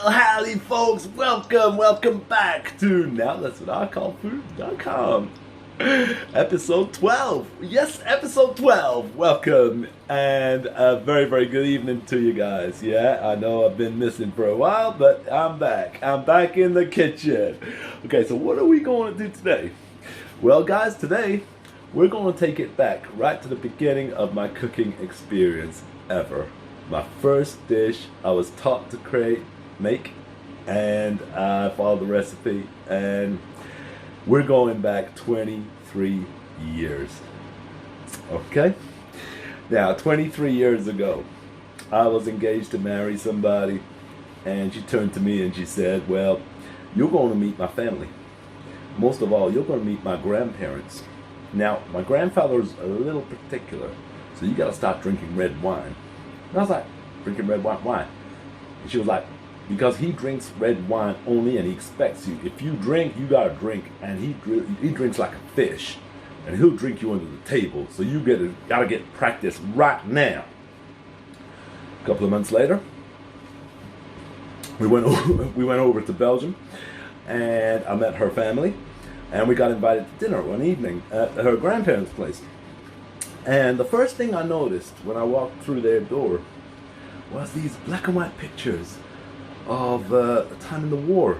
Well, howdy, folks. Welcome back to Now That's What I Call Food.com. Episode 12. Yes, episode 12. Welcome. And a very good evening to you guys. Yeah, I know I've been missing for a while, but I'm back. I'm back in the kitchen. Okay, so what are we going to do today? Well, guys, today we're going to take it back right to the beginning of my cooking experience ever. My first dish I was taught to make, and I followed the recipe, and we're going back 23 years. Okay? Now, 23 years ago, I was engaged to marry somebody, and she turned to me and she said, well, you're going to meet my family. Most of all, you're going to meet my grandparents. Now, my grandfather's a little particular, so you got to stop drinking red wine. And I was like, drinking red wine? Why? And she was like, because he drinks red wine only, and he expects you. If you drink, you gotta drink, and he drinks like a fish, and he'll drink you under the table. So you gotta get practice right now. A couple of months later, we went over to Belgium, and I met her family, and we got invited to dinner one evening at her grandparents' place. And the first thing I noticed when I walked through their door was these black and white pictures of a time in the war.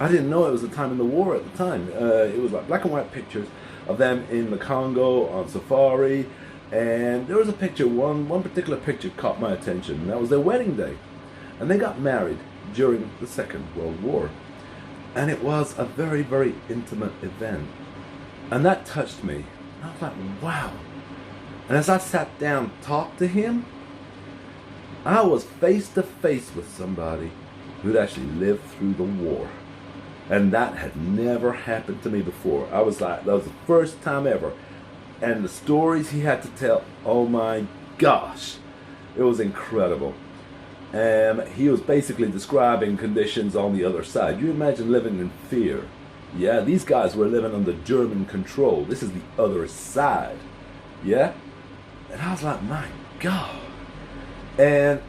I didn't know it was a time in the war at the time. It was like black and white pictures of them in the Congo on safari, and there was a picture, one particular picture caught my attention, and that was their wedding day. And they got married during the Second World War. And it was a very intimate event. And that touched me. I was like, wow. And as I sat down to talk to him, I was face to face with somebody who'd actually lived through the war. And that had never happened to me before. I was like, that was the first time ever. And the stories he had to tell, oh my gosh, it was incredible. And he was basically describing conditions on the other side. You imagine living in fear. Yeah, these guys were living under German control. This is the other side. Yeah? And I was like, my God. And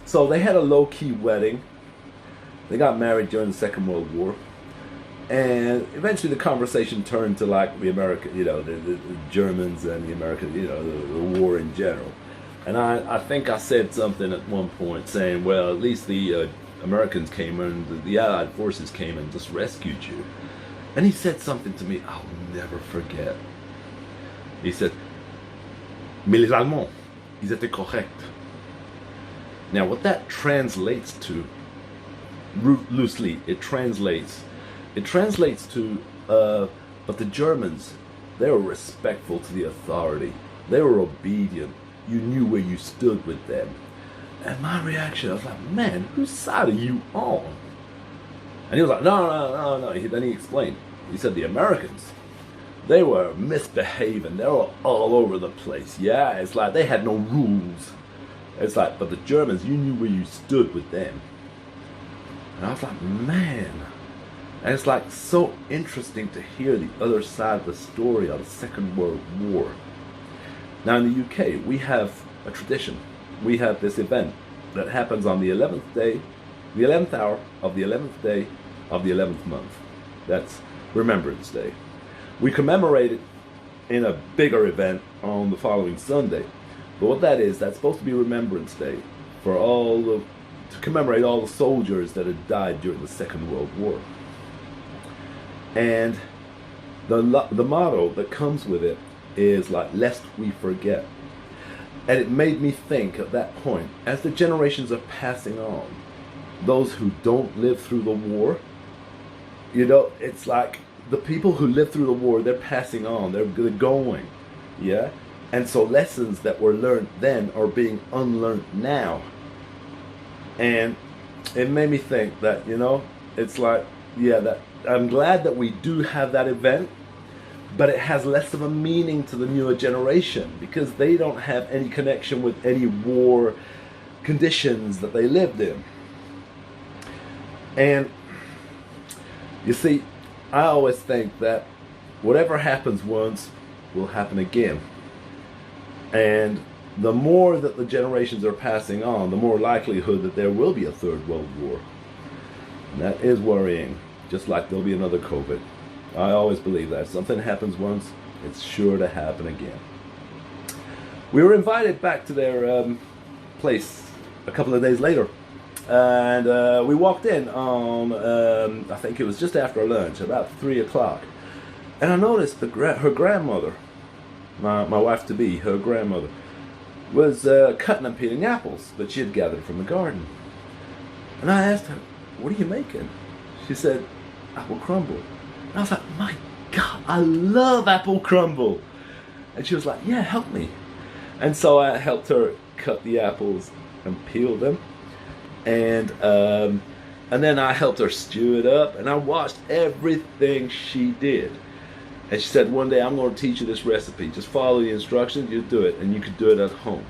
so they had a low-key wedding. They got married during the Second World War. And eventually the conversation turned to like the American, the Germans and the American, the war in general. And I think I said something at one point saying, well, at least the Americans came and the Allied forces came and just rescued you. And he said something to me I'll never forget. He said, mais les Allemands, ils étaient corrects. Now what that translates to, loosely, it translates to, but the Germans, they were respectful to the authority. They were obedient. You knew where you stood with them. And my reaction, I was like, man, whose side are you on? And he was like, no. Then he explained. He said the Americans, they were misbehaving. They were all over the place. Yeah, it's like they had no rules. It's like, but the Germans, you knew where you stood with them. And I was like, man. And it's like so interesting to hear the other side of the story of the Second World War. Now in the UK, we have a tradition. We have this event that happens on the 11th day, the 11th hour of the 11th day of the 11th month. That's Remembrance Day. We commemorate it in a bigger event on the following Sunday. But what that is, that's supposed to be Remembrance Day to commemorate all the soldiers that had died during the Second World War. And the motto that comes with it is like, lest we forget. And it made me think at that point, as the generations are passing on, those who don't live through the war, it's like the people who lived through the war, they're passing on, they're going, yeah? And so lessons that were learned then are being unlearned now. And it made me think that, it's like, yeah, that I'm glad that we do have that event, but it has less of a meaning to the newer generation because they don't have any connection with any war conditions that they lived in. And you see, I always think that whatever happens once will happen again. And the more that the generations are passing on, the more likelihood that there will be a third world war. And that is worrying, just like there'll be another COVID. I always believe that if something happens once, it's sure to happen again. We were invited back to their place a couple of days later, and we walked in on, I think it was just after lunch, about 3 o'clock, and I noticed her grandmother, my wife-to-be, her grandmother, was cutting and peeling apples that she had gathered from the garden. And I asked her, "What are you making?" She said, "Apple crumble." And I was like, "My God, I love apple crumble." And she was like, "Yeah, help me." And so I helped her cut the apples and peel them. And then I helped her stew it up, and I watched everything she did. And she said, "One day I'm going to teach you this recipe. Just follow the instructions, you do it, and you could do it at home."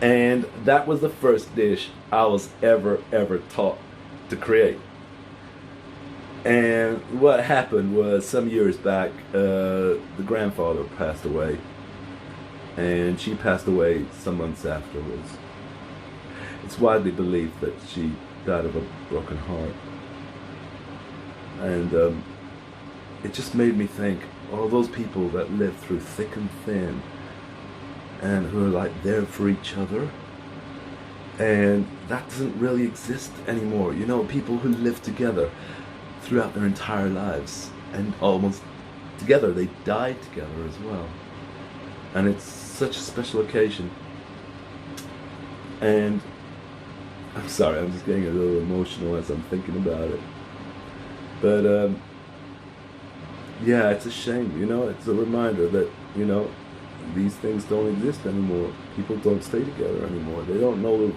And that was the first dish I was ever taught to create. And what happened was, some years back, the grandfather passed away, and she passed away some months afterwards. It's widely believed that she died of a broken heart. And it just made me think, all those people that live through thick and thin, and who are like there for each other, and that doesn't really exist anymore. You know, people who live together throughout their entire lives, and almost together, they died together as well. And it's such a special occasion. And I'm sorry, I'm just getting a little emotional as I'm thinking about it. But yeah, it's a shame, you know. It's a reminder that, you know, these things don't exist anymore. People don't stay together anymore. They don't know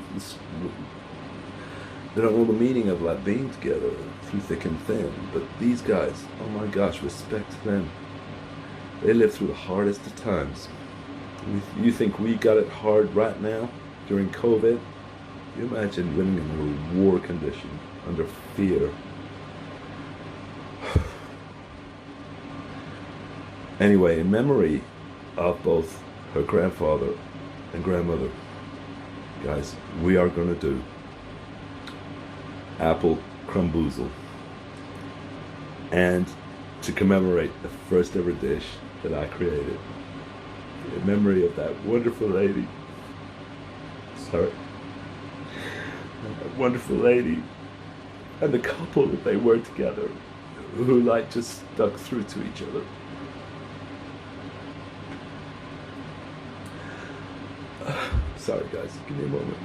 the meaning of like being together through thick and thin. But these guys, oh my gosh, respect to them. They live through the hardest of times. You think we got it hard right now during COVID? You imagine living in a war condition under fear. Anyway, in memory of both her grandfather and grandmother, guys, we are going to do apple CRUMBOOZLE. And to commemorate the first ever dish that I created, in memory of that wonderful lady, that wonderful lady, and the couple that they were together, who like just stuck through to each other. Sorry guys, give me a moment.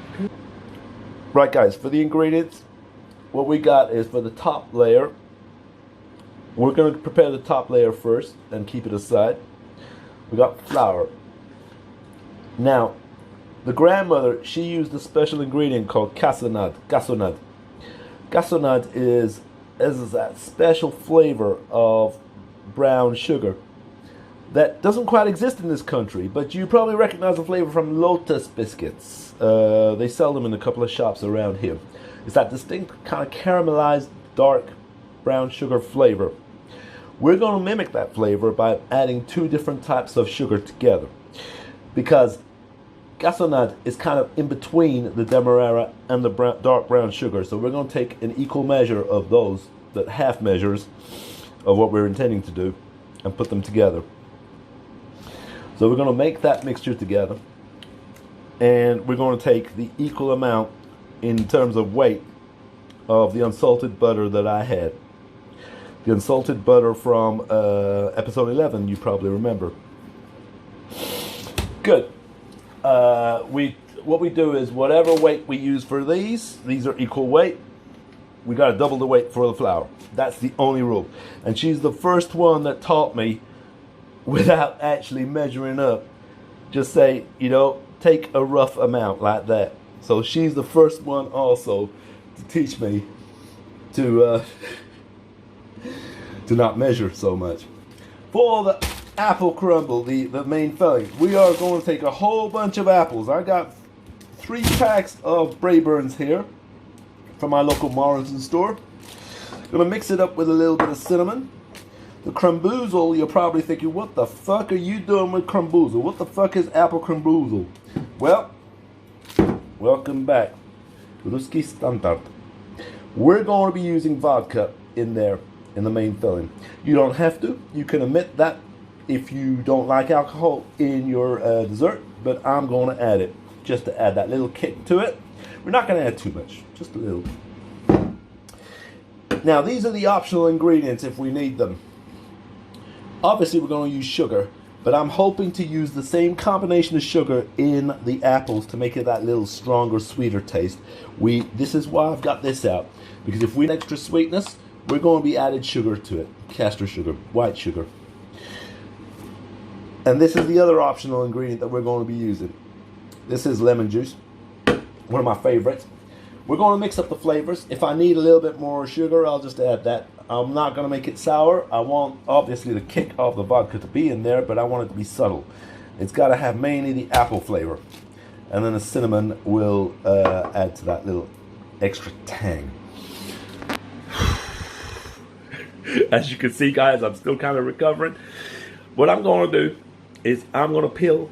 Right guys, for the ingredients, what we got is, for the top layer, we're going to prepare the top layer first and keep it aside. We got flour. Now, the grandmother, she used a special ingredient called cassonade. Cassonade is that special flavor of brown sugar that doesn't quite exist in this country, but you probably recognize the flavor from Lotus biscuits. They sell them in a couple of shops around here. It's that distinct kind of caramelized dark brown sugar flavor. We're going to mimic that flavor by adding two different types of sugar together, because cassonade is kind of in between the demerara and the dark brown sugar. So we're going to take an equal measure of those, that half measures of what we're intending to do, and put them together. So we're going to make that mixture together, and we're going to take the equal amount in terms of weight of the unsalted butter that I had. The unsalted butter from episode 11, you probably remember. Good. What we do is, whatever weight we use for these are equal weight. We got to double the weight for the flour. That's the only rule. And she's the first one that taught me, without actually measuring up, just say, you know, take a rough amount like that. So she's the first one also to teach me to not measure so much. For the apple crumble, the main filling, we are going to take a whole bunch of apples. I got 3 packs of Brayburns here from my local Morrison store. Gonna mix it up with a little bit of cinnamon, The CRUMBOOZLE, you're probably thinking, what the fuck are you doing with CRUMBOOZLE? What the fuck is apple CRUMBOOZLE? Well, welcome back. Ruski Standard. We're going to be using vodka in there in the main filling. You don't have to. You can omit that if you don't like alcohol in your dessert, but I'm going to add it just to add that little kick to it. We're not going to add too much, just a little. Now, these are the optional ingredients if we need them. Obviously, we're going to use sugar, but I'm hoping to use the same combination of sugar in the apples to make it that little stronger, sweeter taste. This is why I've got this out, because if we need extra sweetness, we're going to be adding sugar to it, castor sugar, white sugar. And this is the other optional ingredient that we're going to be using. This is lemon juice, one of my favorites. We're going to mix up the flavors. If I need a little bit more sugar, I'll just add that. I'm not going to make it sour. I want, obviously, the kick of the vodka to be in there, but I want it to be subtle. It's got to have mainly the apple flavor. And then the cinnamon will add to that little extra tang. As you can see, guys, I'm still kind of recovering. What I'm going to do is I'm going to peel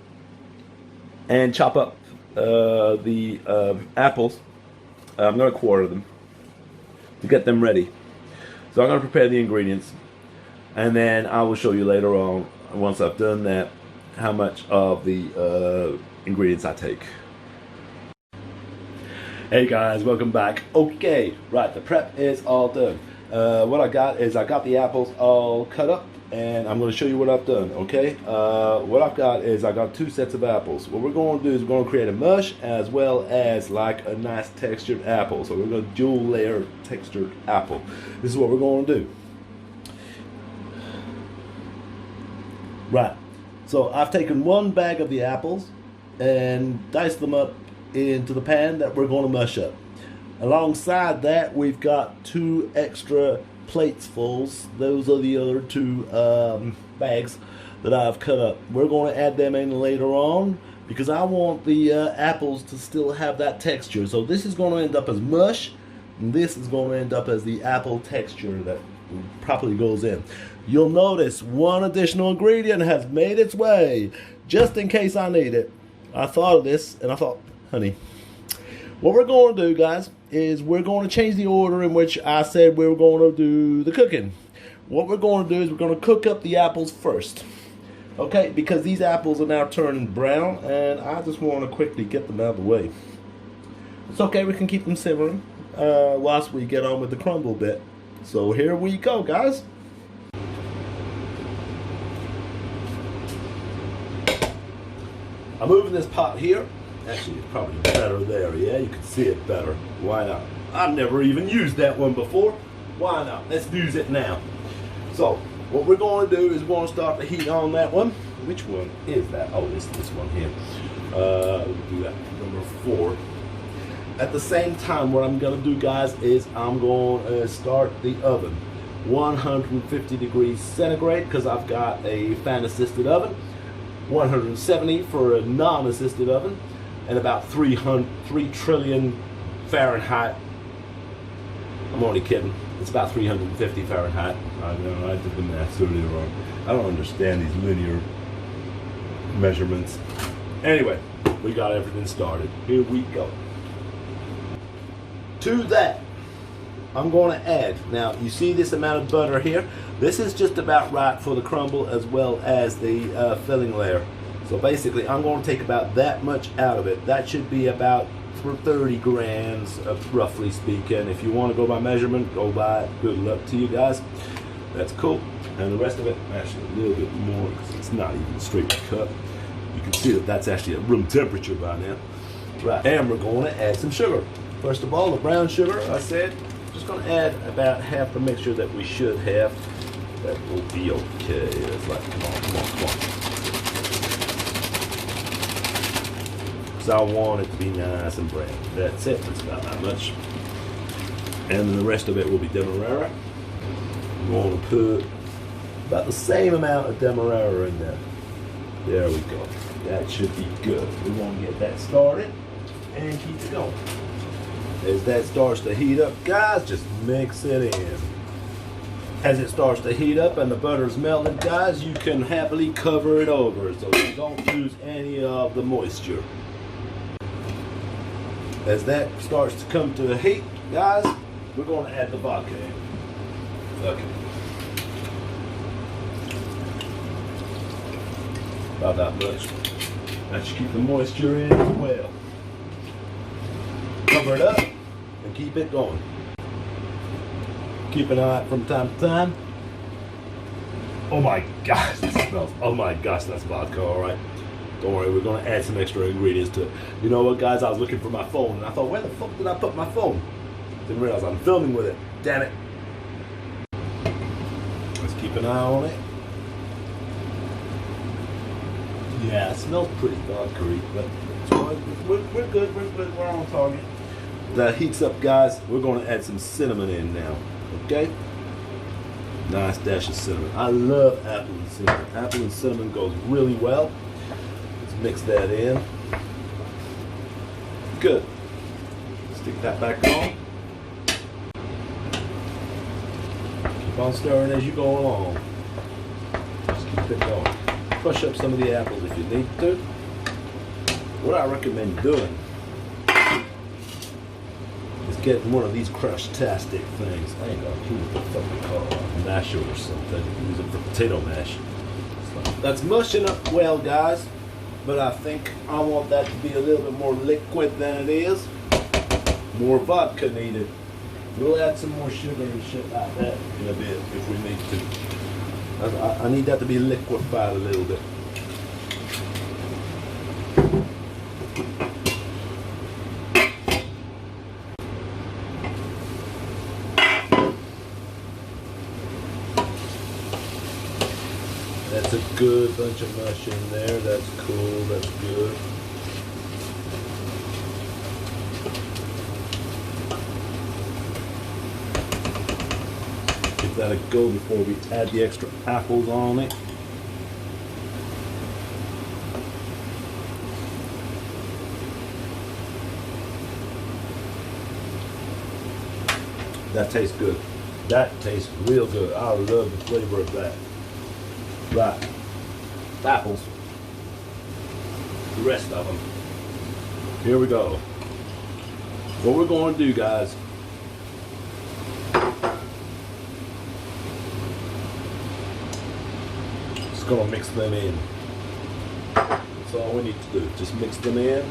and chop up the apples. I'm going to quarter them to get them ready. So I'm going to prepare the ingredients, and then I will show you later on, once I've done that, how much of the ingredients I take. Hey guys, welcome back. Okay, right, the prep is all done. What I got is I got the apples all cut up, and I'm going to show you what I've done, okay? What I've got is I got 2 sets of apples. What we're going to do is we're going to create a mush as well as like a nice textured apple. So we're going to dual layer textured apple. This is what we're going to do. Right, so I've taken 1 bag of the apples and diced them up into the pan that we're going to mush up. Alongside that, we've got 2 extra plates fulls. Those are the other 2 bags that I've cut up. We're going to add them in later on because I want the apples to still have that texture. So this is going to end up as mush, and this is going to end up as the apple texture that properly goes in. You'll notice 1 additional ingredient has made its way, just in case I need it. I thought of this, and I thought, honey, what we're going to do, guys, is we're going to change the order in which I said we were going to do the cooking. What we're going to do is we're going to cook up the apples first. Okay, because these apples are now turning brown, and I just want to quickly get them out of the way. It's okay, we can keep them simmering whilst we get on with the crumble bit. So here we go, guys. I'm moving this pot here. Actually, it's probably better there. Yeah, you can see it better. Why not? I've never even used that one before. Why not? Let's use it now. So, what we're going to do is we're going to start the heat on that one. Which one is that? Oh, this one here. We'll do that number 4. At the same time, what I'm going to do, guys, is I'm going to start the oven. 150 degrees centigrade, because I've got a fan-assisted oven. 170 for a non-assisted oven. And about 3 trillion Fahrenheit. I'm only kidding. It's about 350 Fahrenheit. I know, I did the math earlier on. I don't understand these linear measurements. Anyway, we got everything started. Here we go. To that, I'm going to add, now you see this amount of butter here? This is just about right for the crumble as well as the filling layer. So basically, I'm going to take about that much out of it. That should be about 30 grams, roughly speaking. If you want to go by measurement, go by it. Good luck to you guys. That's cool. And the rest of it, actually a little bit more, because it's not even straight cut. You can see that that's actually at room temperature by now. Right, and we're going to add some sugar. First of all, the brown sugar, I said, just going to add about half the mixture that we should have. That will be okay. It's like, come on, come on, come on. Because I want it to be nice and brown. That's it. That's about that much. And then the rest of it will be demerara. I'm going to put about the same amount of demerara in there. There we go. That should be good. We want to get that started and keep it going. As that starts to heat up, guys, just mix it in. As it starts to heat up and the butter's melted, guys, you can happily cover it over so you don't lose any of the moisture. As that starts to come to a heat, guys, we're going to add the vodka in. Okay. About that much. That should keep the moisture in as well. Cover it up and keep it going. Keep an eye out from time to time. Oh my gosh, this smells. Oh my gosh, that's vodka, alright. Don't worry, we're going to add some extra ingredients to it. You know what, guys? I was looking for my phone and I thought, where the fuck did I put my phone? Didn't realize I'm filming with it. Damn it. Let's keep an eye on it. Yeah, it smells pretty vodka-y, but we're good, we're on target. That heats up, guys. We're going to add some cinnamon in now. Okay? Nice dash of cinnamon. I love apple and cinnamon. Apple and cinnamon goes really well. Let's mix that in. Good. Stick that back on. Keep on stirring as you go along. Just keep it going. Crush up some of the apples if you need to. What I recommend doing is getting one of these crush-tastic things. I ain't got a clue what the fuck they call it. Masher or something. Use it for potato mash. So that's mushing up well, guys. But I think I want that to be a little bit more liquid than it is. More vodka needed. We'll add some more sugar and shit like that in a bit if we need to. I need that to be liquefied a little bit. That's a good bunch of mush in there. That's cool. That's good. Give that a go before we add the extra apples on it. That tastes good. That tastes real good. I love the flavor of that. Right. Apples. The rest of them. Here we go. What we're going to do, guys, just going to mix them in. That's all we need to do. Just mix them in.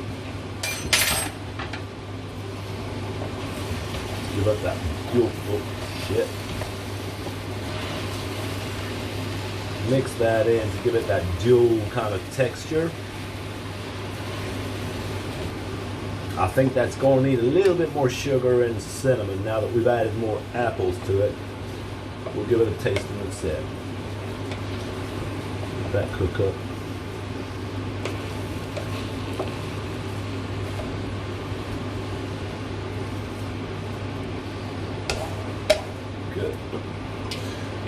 Give up that beautiful shit. Mix that in to give it that dual kind of texture. I think that's going to need a little bit more sugar and cinnamon now that we've added more apples to it. We'll give it a taste in instead. Let that cook up. Good.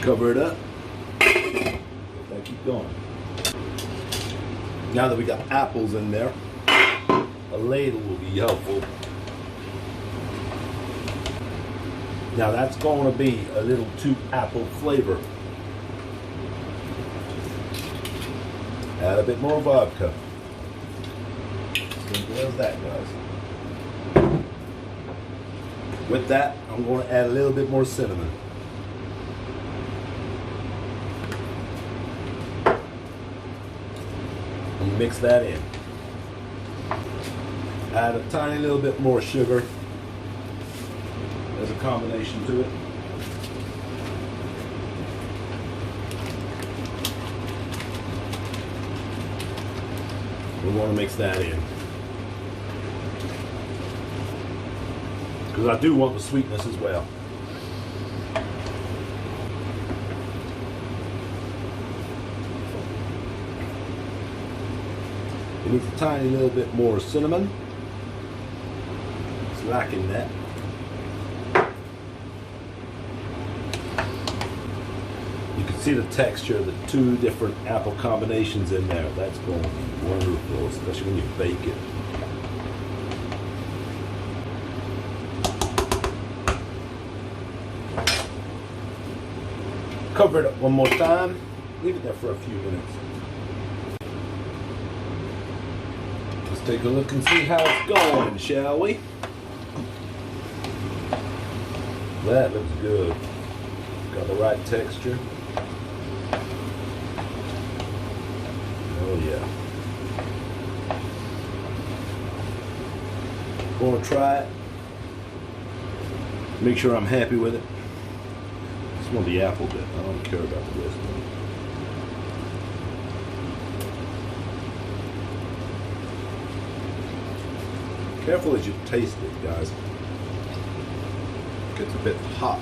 Cover it up. Keep going. Now that we got apples in there, a ladle will be helpful. Now that's going to be a little too apple flavor. Add a bit more vodka. Simple as that, guys. With that, I'm going to add a little bit more cinnamon. Mix that in. Add a tiny little bit more sugar as a combination to it. We want to mix that in. Because I do want the sweetness as well. It needs a tiny little bit more cinnamon. It's lacking that. You can see the texture of the two different apple combinations in there. That's going to be wonderful, especially when you bake it. Cover it up one more time. Leave it there for a few minutes. Let's take a look and see how it's going, shall we? That looks good. Got the right texture. Oh yeah. Gonna try it. Make sure I'm happy with it. Just want the apple bit. I don't care about the rest of it. Careful as you taste it, guys. It gets a bit hot.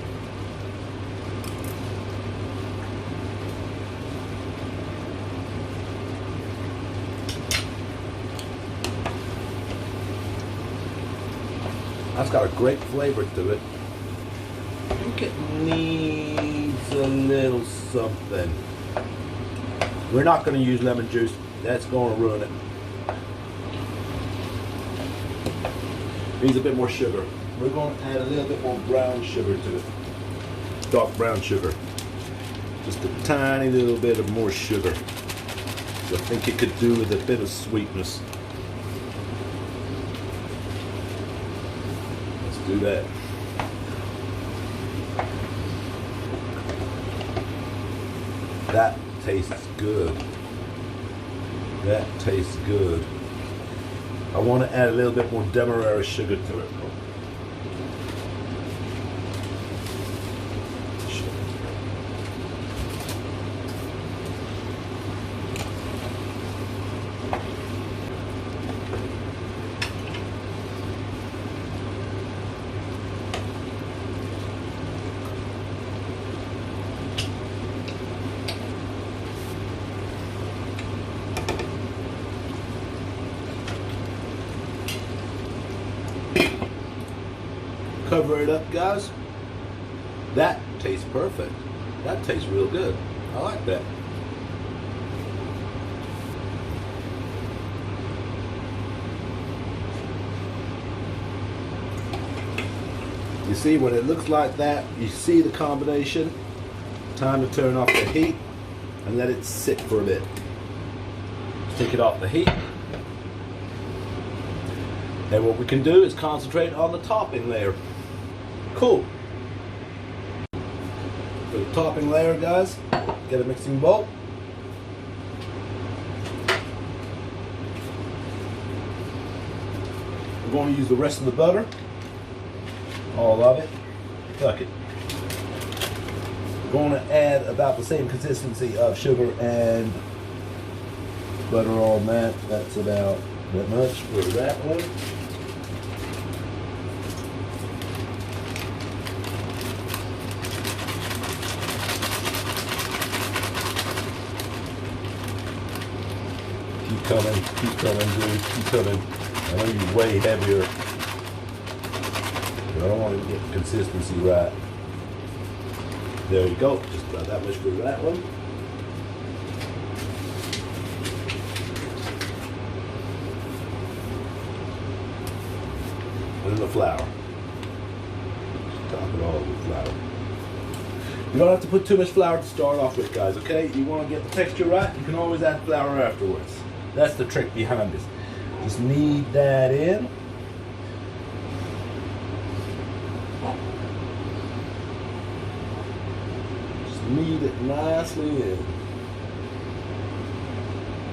That's got a great flavor to it. I think it needs a little something. We're not going to use lemon juice. That's going to ruin it. Needs a bit more sugar. We're going to add a little bit more brown sugar to it. Dark brown sugar. Just a tiny little bit of more sugar. So I think it could do with a bit of sweetness. Let's do that. That tastes good. That tastes good. I want to add a little bit more demerara sugar to it. Cover it up, guys. That tastes perfect. That tastes real good. I like that. You see, when it looks like that, you see the combination. Time to turn off the heat and let it sit for a bit. Take it off the heat. And what we can do is concentrate on the topping layer. Cool. For the topping layer, guys, get a mixing bowl. We're going to use the rest of the butter. All of it. Fuck it. We're going to add about the same consistency of sugar and butter on that. That's about that much for that one. Keep coming, dude, keep coming. I know you're way heavier. But I don't want to get the consistency right. There you go, just about that much for that one. And then the flour. Just top it all with flour. You don't have to put too much flour to start off with, guys, okay? You want to get the texture right, you can always add flour afterwards. That's the trick behind this. Just knead that in. Just knead it nicely in.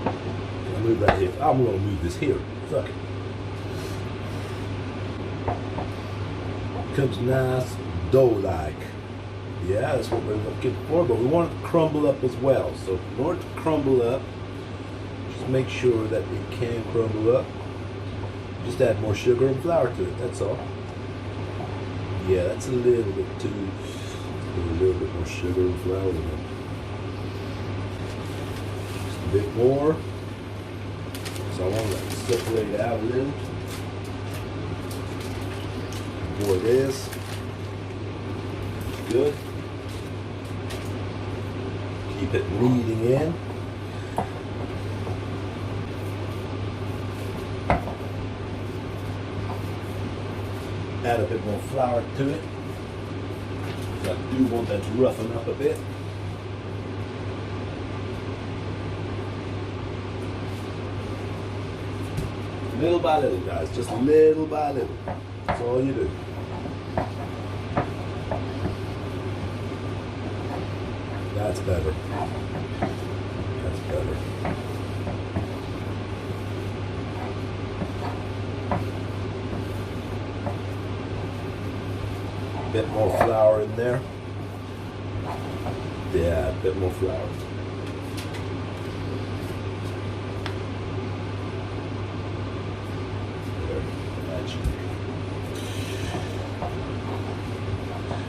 I'll move that here. I'm going to move this here. Fuck it. Comes nice dough-like. Yeah, that's what we're looking for, but we want it to crumble up as well. So in order to crumble up, make sure that it can crumble up. Just add more sugar and flour to it, that's all. Yeah, that's a little bit too, a little bit more sugar and flour in it. Just a bit more. So I want to separate it out a little. More of this. Good. Keep it kneading in. Add a bit more flour to it. I do want that to roughen up a bit. Little by little, guys. Just little by little. That's all you do. That's better. That's better. Bit more flour in there. Yeah, a bit more flour.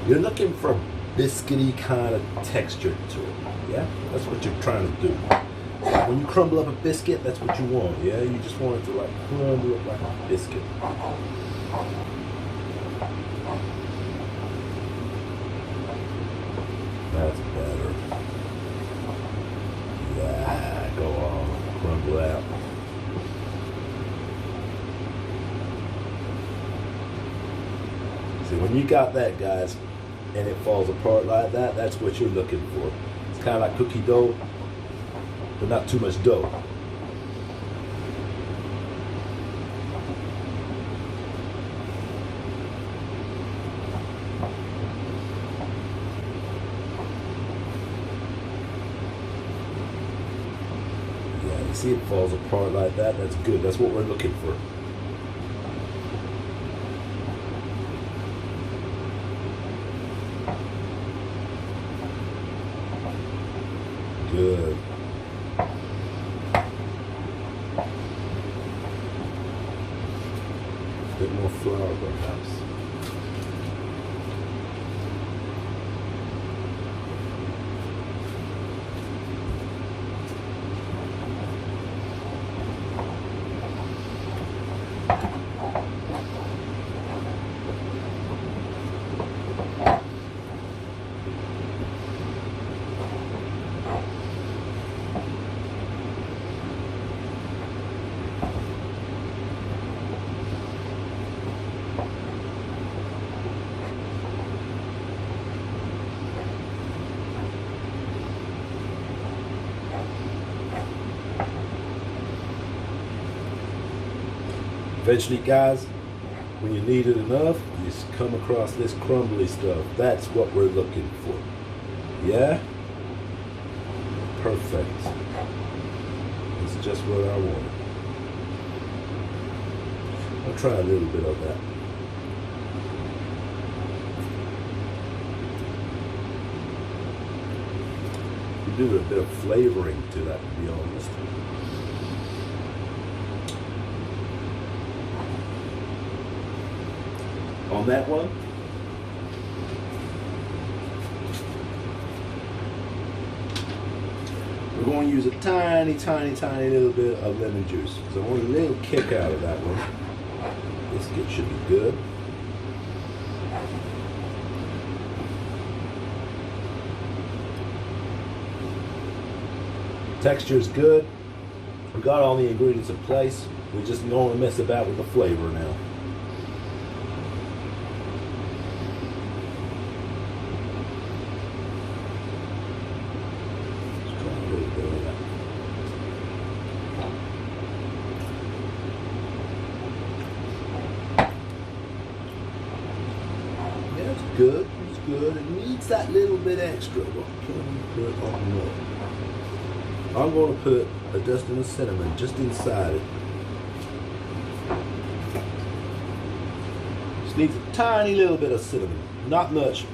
You're looking for a biscuity kind of texture to it, yeah? That's what you're trying to do. When you crumble up a biscuit, that's what you want, yeah? You just want it to like crumble up like a biscuit. That's better. Yeah, go on, crumble out. See, when you got that, guys, and it falls apart like that, that's what you're looking for. It's kind of like cookie dough, but not too much dough. Yeah, you see it falls apart like that, that's good. That's what we're looking for. Good. A bit more flour, perhaps. Eventually, guys, when you need it enough, you just come across this crumbly stuff. That's what we're looking for. Yeah? Perfect. It's just what I wanted. I'll try a little bit of that. We do a bit of flavoring to that, to be honest. On that one, we're going to use a tiny little bit of lemon juice because I want a little kick out of that one. Biscuit should be good. Texture is good. We got all the ingredients in place. We're just going to mess about with the flavor now. Good, it's good. It needs that little bit extra. What can we put on more? I'm going to put a dusting of cinnamon just inside it. Just needs a tiny little bit of cinnamon, not much.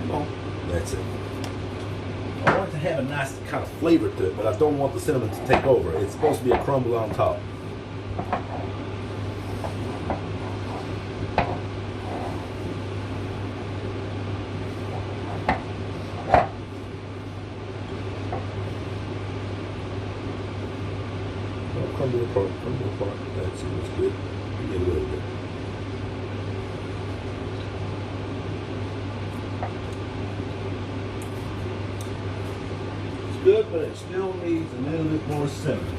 Come on, that's it. I want it to have a nice kind of flavor to it, but I don't want the cinnamon to take over. It's supposed to be a crumble on top. Crumble apart, that's it, that's good. Give me a little bit. It's good, but it still needs a little bit more cinnamon.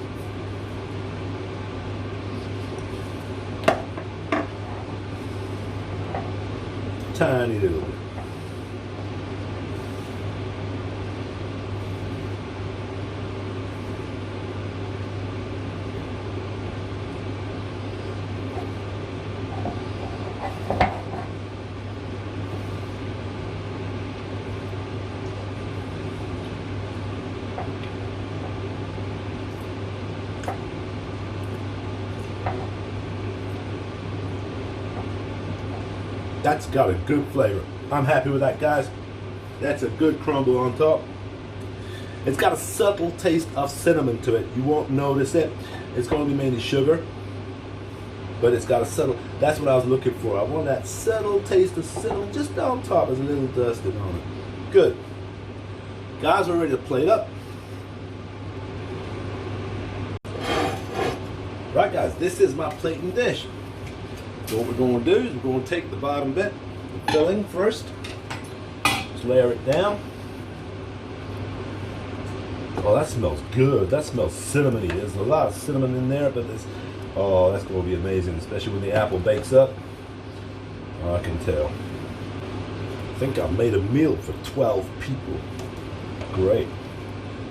Tiny little bit. That's got a good flavor. I'm happy with that, guys. That's a good crumble on top. It's got a subtle taste of cinnamon to it. You won't notice it. It's going to be mainly sugar, but it's got a subtle, that's what I was looking for. I want that subtle taste of cinnamon just on top. There's a little dusted on it. Good. Guys, we're ready to plate up. Right, guys, this is my plating dish. So what we're going to do is we're going to take the bottom bit, the filling first, just layer it down. Oh, that smells good. That smells cinnamony. There's a lot of cinnamon in there, but there's, oh, that's going to be amazing, especially when the apple bakes up. Oh, I can tell. I think I made a meal for 12 people. Great.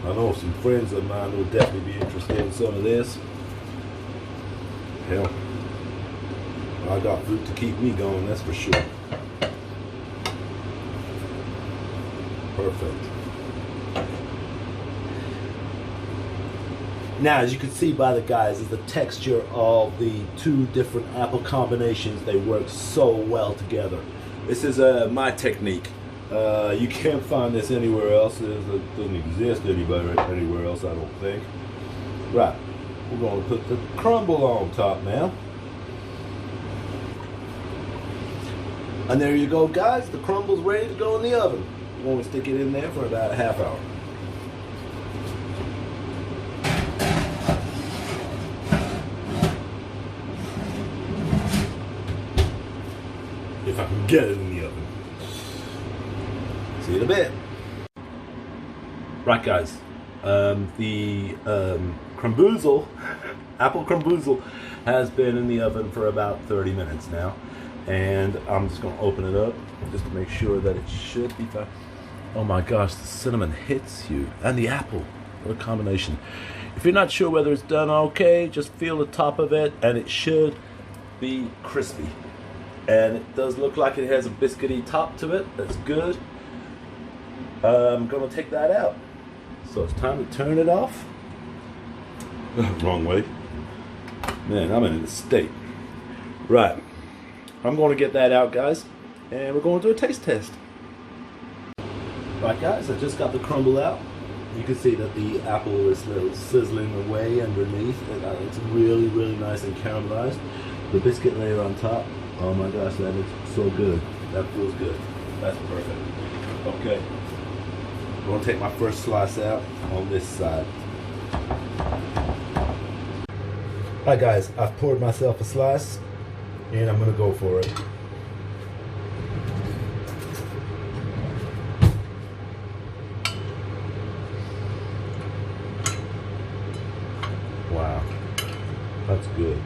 I know some friends of mine will definitely be interested in some of this. Hell, I got food to keep me going, that's for sure. Perfect. Now, as you can see by the guys, is the texture of the two different apple combinations. They work so well together. This is my technique. You can't find this anywhere else. It doesn't exist anywhere else, I don't think. Right, we're going to put the crumble on top now. And there you go, guys. The crumble's ready to go in the oven. We're going to stick it in there for about a half hour. If I can get it in the oven. See you in a bit. Right, guys. The CRUMBOOZLE, apple CRUMBOOZLE, has been in the oven for about 30 minutes now. And I'm just going to open it up just to make sure that it should be fine. Oh my gosh, the cinnamon hits you. And the apple. What a combination. If you're not sure whether it's done okay, just feel the top of it and it should be crispy. And it does look like it has a biscuity top to it. That's good. I'm going to take that out. So it's time to turn it off. Wrong way. Man, I'm in a state. Right. I'm going to get that out, guys. And we're going to do a taste test. Right, guys, I just got the crumble out. You can see that the apple is a little sizzling away underneath. It's really, really nice and caramelized. The biscuit layer on top. Oh my gosh, that looks so good. That feels good. That's perfect. Okay. I'm going to take my first slice out on this side. Alright guys, I've poured myself a slice and I'm going to go for it. Wow. That's good.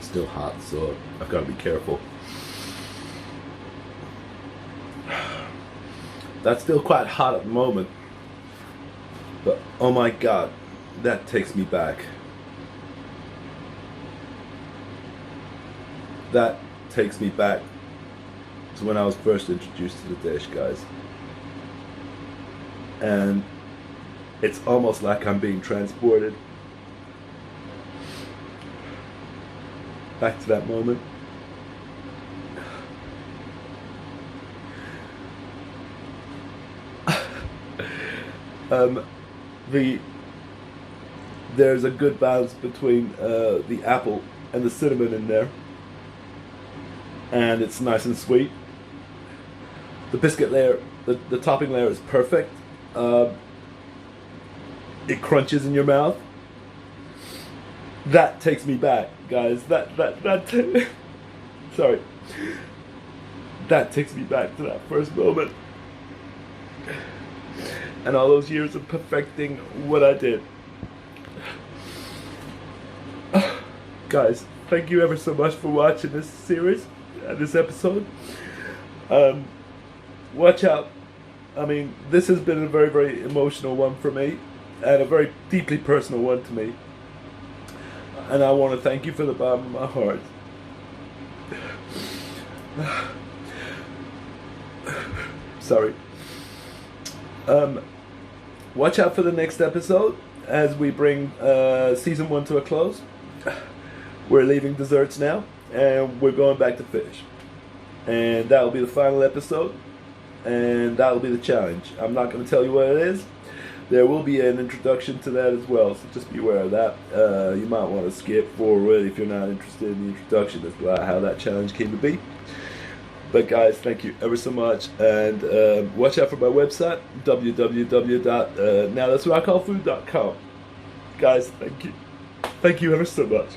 Still hot, so I've got to be careful. That's still quite hot at the moment, but oh my god, that takes me back. That takes me back to when I was first introduced to the dish, guys. And it's almost like I'm being transported back to that moment. There's a good balance between the apple and the cinnamon in there, and it's nice and sweet. The biscuit layer, the topping layer is perfect. It crunches in your mouth. That takes me back, guys. Sorry. That takes me back to that first moment. And all those years of perfecting what I did. Guys, thank you ever so much for watching this series, this episode. Watch out. I mean, this has been a very, very emotional one for me, and a very deeply personal one to me. And I want to thank you from the bottom of my heart. Sorry. watch out for the next episode as we bring season 1 to a close. We're leaving desserts now, and we're going back to fish. And that will be the final episode, and that will be the challenge. I'm not going to tell you what it is. There will be an introduction to that as well, so just be aware of that. You might want to skip forward if you're not interested in the introduction. That's how that challenge came to be. But guys, thank you ever so much, and watch out for my website, www.nowthat'swhatIcallfood.com. Guys, thank you ever so much.